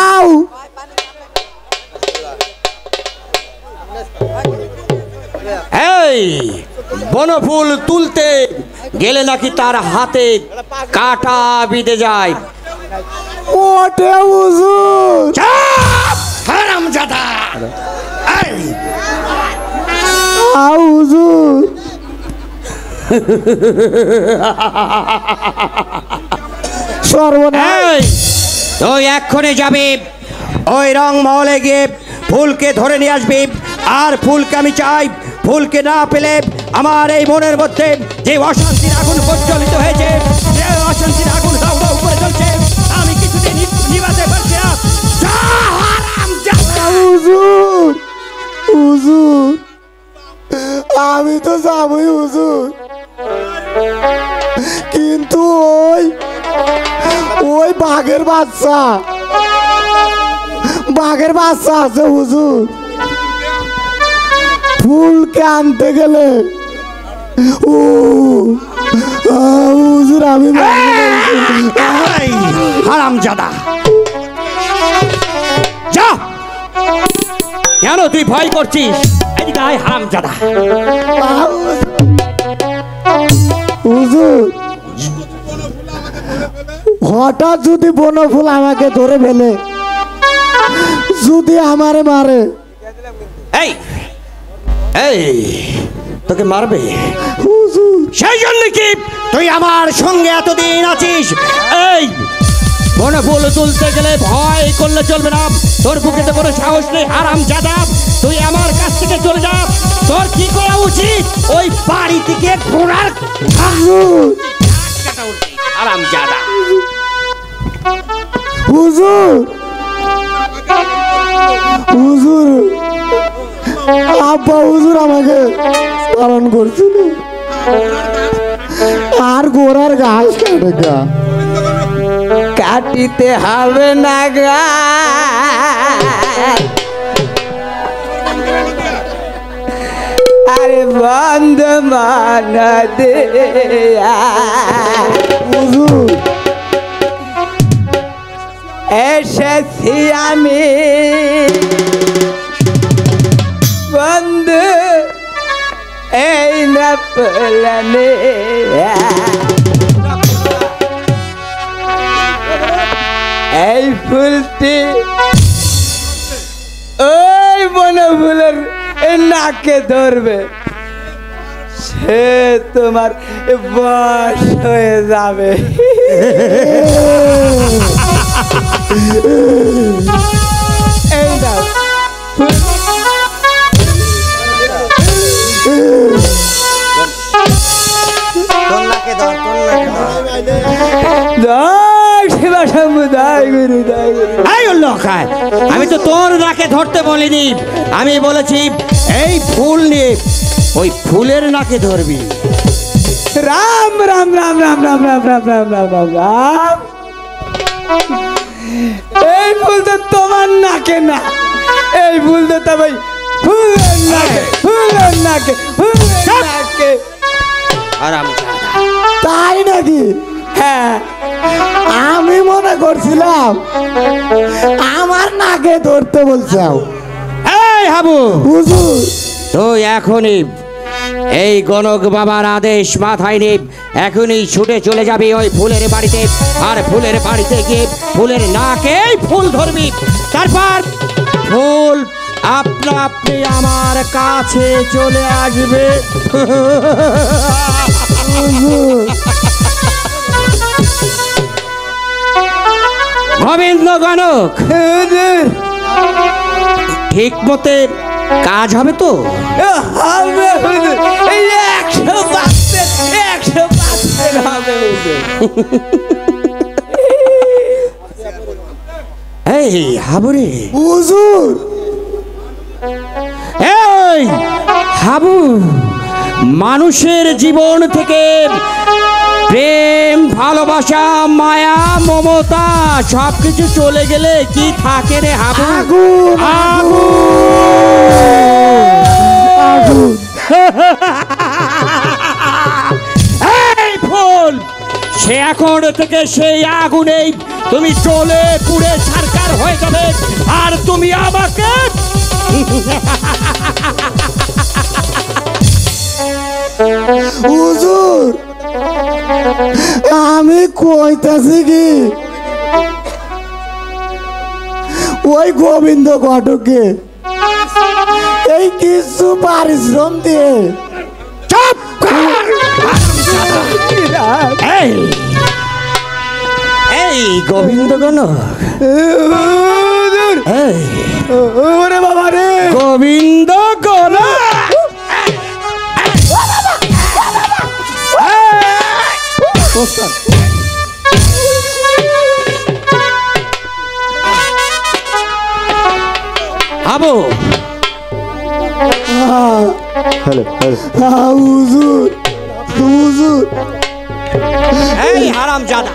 আউ এই বনফুল তুলতে গেলে নাকি তার হাতে কাটা বিঁধে যায়। ওঠে হুজুর। চাপ হারামজাদা। এই আউ হুজুর। সর্বনাশ। এই তুই এক্ষুনি যাবি ওই রংমহলে গিয়ে ফুলকে ধরে নিয়ে আসবি। আর ফুলকে আমি চাই, ফুলকে না পেলে আমার এই মনের মধ্যে যে অশান্তির আগুন প্রজ্বলিত হয়েছে, যে অশান্তির আগুন দাউ দাউ করে জ্বলছে, আমি কিছুতেই নিভাতে পারছি না। যা হারামজাদা। হুজুর হুজুর আমি তো যাবই হুজুর, কিন্তু ওই ওই বাঘের বাচ্চা আছে হুজুর, ফুলকে আনতে গেলে হুজুর আমি এই হারামজাদা, যা। কেন তুই ভয় করছিস? এদিকে আয় হারামজাদা। হুজুর হঠাৎ যদি বনফুল আমাকে ধরে ফেলে, যদি আমারে মারে? এই এই তোকে মারবে? হুজুর সেই জন্য কি তুই আমার সঙ্গে এতদিন আছিস? এই বনফুল তুলতে গেলে ভয় করলে চলবে না। তোর বুকে তো কোনো সাহস নেই হারামজাদা। তুই আমার কাছ থেকে চলে যা। তোর কি করা উচিত? ওই বাড়ি থেকে ঘোড়ার হারামজাদা। হুজুর হুজুর আব্বা হুজুর আমাকে পালন করছিল, আর গোড়ার ঘাস কাটিতে হবে না গা। আরে বন্ধ মানা দে হুজুর। এসেছি আমি বন্ধু এই না প্লানে। এই ফুলটি ওই বনফুলের নাকে ধরবে, সে তোমার বশ হয়ে যাবে। এই না আমি তো তোর নাকে ধরতে বলিনি, আমি বলেছি এই ফুল নিয়ে ওই ফুলের নাকে ধরবি। রাম রাম রাম রাম রাম রাম রাম রাম রাম রাম রাম। এই ফুল তো তোমার নাকে না, এই ফুল তো তবে ফুলের নাকে, ফুলের নাকে, ফুলের নাকে। তাই নাকি? হ্যাঁ, আমি মনে করছিলাম আমার নাকে ধরতে বলছাও। এই হাবু হুজুর, তুই এখনই এই গণক বাবার আদেশ মাথায় নে, এখনই ছুটে চলে যাবি ওই ফুলের বাড়িতে। আর ফুলের বাড়িতে গিয়ে ফুলের নাকে ফুল ধরবি, তারপর ফুল আপনা আপনি আমার কাছে চলে আসবে। গোবিন্দ গণক, ঠিক মতে কাজ হবে তো? হবে হুজুর, 100% হবে হুজুর। এই হাবুরে হুজুর, এই হাবু, মানুষের জীবন থেকে প্রেম, ভালোবাসা, মায়া, মমতা সবকিছু চলে গেলে কি থাকে রে হাবু? আগুন এই ফুল সে এখন থেকে সেই আগুনেই তুমি চলে পুড়ে ছারখার হয়ে যাবে, আর তুমি আমাকে হুজুর আমি কইতাছি কি ওই গোবিন্দ ঘটককে এই কিছু পারিশ্রম দিয়ে চুপ কর! এই এই গোবিন্দ গণক, এই ওরে বাবা রে গোবিন্দ গণক, আবু হুজুর হুজুর এই হারামজাদা,